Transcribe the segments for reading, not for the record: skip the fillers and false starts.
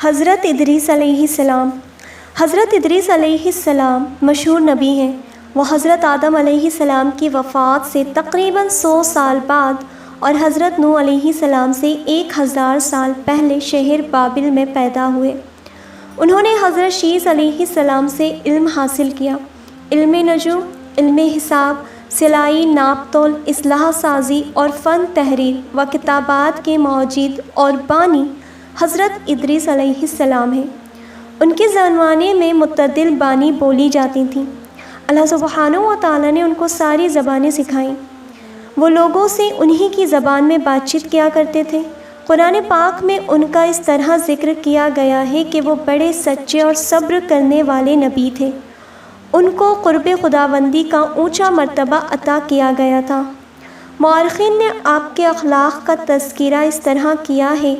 حضرت ادریس علیہ السلام۔ حضرت ادریس علیہ السلام مشہور نبی ہیں۔ وہ حضرت آدم علیہ السلام کی وفات سے تقریباً 100 سال بعد اور حضرت نوح علیہ السلام سے 1000 سال پہلے شہر بابل میں پیدا ہوئے۔ انہوں نے حضرت شیس علیہ السلام سے علم حاصل کیا، علم نجوم، علم حساب، سلائی، ناپ تول، اصلاح سازی اور فن تحریر و کتابات کے موجد اور بانی حضرت ادریس علیہ السلام ہیں۔ ان کے زمانے میں متعدد بانی بولی جاتی تھیں۔ اللہ سبحانہ و تعالیٰ نے ان کو ساری زبانیں سکھائیں۔ وہ لوگوں سے انہی کی زبان میں بات چیت کیا کرتے تھے۔ قرآن پاک میں ان کا اس طرح ذکر کیا گیا ہے کہ وہ بڑے سچے اور صبر کرنے والے نبی تھے۔ ان کو قرب خداوندی کا اونچا مرتبہ عطا کیا گیا تھا۔ مورخین نے آپ کے اخلاق کا تذکرہ اس طرح کیا ہے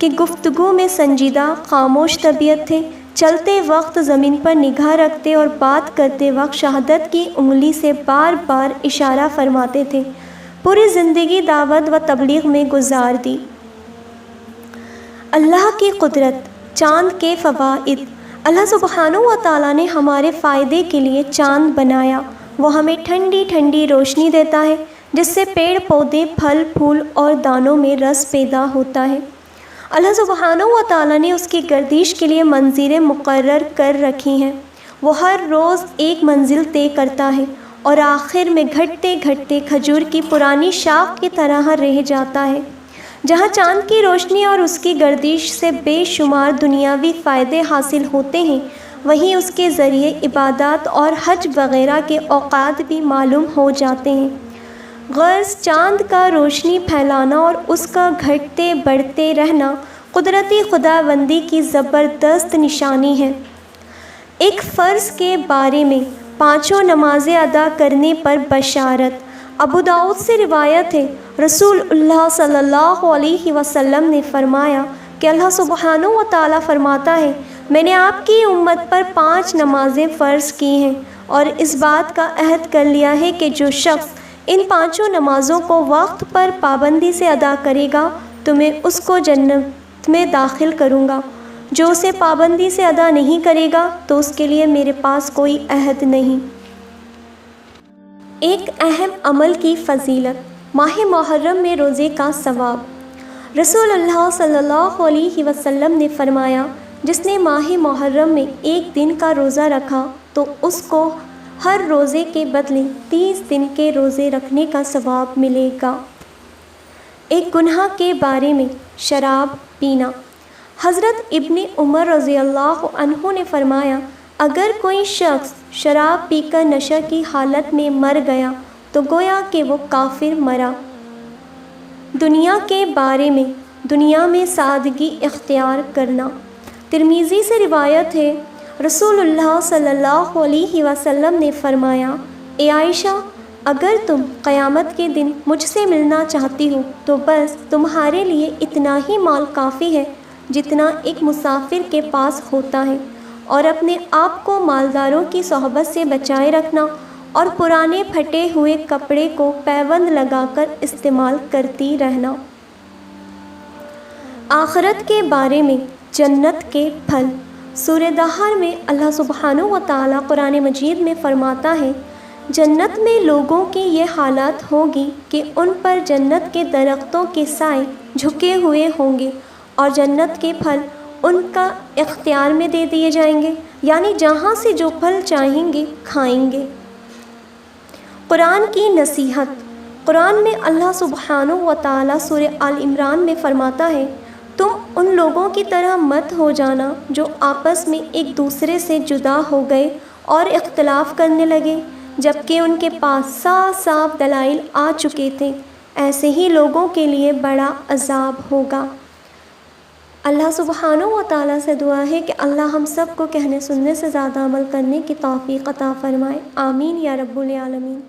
کہ گفتگو میں سنجیدہ، خاموش طبیعت تھے، چلتے وقت زمین پر نگاہ رکھتے اور بات کرتے وقت شہادت کی انگلی سے بار بار اشارہ فرماتے تھے۔ پوری زندگی دعوت و تبلیغ میں گزار دی۔ اللہ کی قدرت، چاند کے فوائد۔ اللہ سبحانہ و تعالیٰ نے ہمارے فائدے کے لیے چاند بنایا۔ وہ ہمیں ٹھنڈی ٹھنڈی روشنی دیتا ہے جس سے پیڑ پودے، پھل پھول اور دانوں میں رس پیدا ہوتا ہے۔ اللہ سبحانہ و تعالیٰ نے اس کی گردش کے لیے منزلیں مقرر کر رکھی ہیں۔ وہ ہر روز ایک منزل طے کرتا ہے اور آخر میں گھٹتے گھٹتے کھجور کی پرانی شاخ کی طرح رہ جاتا ہے۔ جہاں چاند کی روشنی اور اس کی گردش سے بے شمار دنیاوی فائدے حاصل ہوتے ہیں، وہیں اس کے ذریعے عبادات اور حج وغیرہ کے اوقات بھی معلوم ہو جاتے ہیں۔ غرض چاند کا روشنی پھیلانا اور اس کا گھٹتے بڑھتے رہنا قدرتی خداوندی کی زبردست نشانی ہے۔ ایک فرض کے بارے میں 5 نمازیں ادا کرنے پر بشارت۔ ابو داؤد سے روایت ہے، رسول اللہ صلی اللہ علیہ وسلم نے فرمایا کہ اللہ سبحانہ و تعالیٰ فرماتا ہے، میں نے آپ کی امت پر 5 نمازیں فرض کی ہیں اور اس بات کا عہد کر لیا ہے کہ جو شخص ان 5 نمازوں کو وقت پر پابندی سے ادا کرے گا تو میں اس کو جنت میں داخل کروں گا۔ جو اسے پابندی سے ادا نہیں کرے گا تو اس کے لیے میرے پاس کوئی عہد نہیں۔ ایک اہم عمل کی فضیلت، ماہ محرم میں روزے کا ثواب۔ رسول اللہ صلی اللہ علیہ وسلم نے فرمایا، جس نے ماہ محرم میں ایک دن کا روزہ رکھا تو اس کو ہر روزے کے بدلے 30 دن کے روزے رکھنے کا ثواب ملے گا۔ ایک گناہ کے بارے میں، شراب پینا۔ حضرت ابن عمر رضی اللہ عنہ نے فرمایا، اگر کوئی شخص شراب پی کر نشہ کی حالت میں مر گیا تو گویا کہ وہ کافر مرا۔ دنیا کے بارے میں، دنیا میں سادگی اختیار کرنا۔ ترمذی سے روایت ہے، رسول اللہ صلی اللہ علیہ وسلم نے فرمایا، اے عائشہ، اگر تم قیامت کے دن مجھ سے ملنا چاہتی ہو تو بس تمہارے لیے اتنا ہی مال کافی ہے جتنا ایک مسافر کے پاس ہوتا ہے، اور اپنے آپ کو مالداروں کی صحبت سے بچائے رکھنا اور پرانے پھٹے ہوئے کپڑے کو پیوند لگا کر استعمال کرتی رہنا۔ آخرت کے بارے میں، جنت کے پھل۔ سورہ دہر میں اللہ سبحانہ و تعالیٰ قرآن مجید میں فرماتا ہے، جنت میں لوگوں کی یہ حالت ہوگی کہ ان پر جنت کے درختوں کے سائے جھکے ہوئے ہوں گے اور جنت کے پھل ان کا اختیار میں دے دیے جائیں گے، یعنی جہاں سے جو پھل چاہیں گے کھائیں گے۔ قرآن کی نصیحت۔ قرآن میں اللہ سبحانہ و تعالیٰ سورہ آل عمران میں فرماتا ہے، تم ان لوگوں کی طرح مت ہو جانا جو آپس میں ایک دوسرے سے جدا ہو گئے اور اختلاف کرنے لگے جبکہ ان کے پاس صاف صاف دلائل آ چکے تھے، ایسے ہی لوگوں کے لیے بڑا عذاب ہوگا۔ اللہ سبحانہ و تعالیٰ سے دعا ہے کہ اللہ ہم سب کو کہنے سننے سے زیادہ عمل کرنے کی توفیق عطا فرمائے، آمین یا رب العالمین۔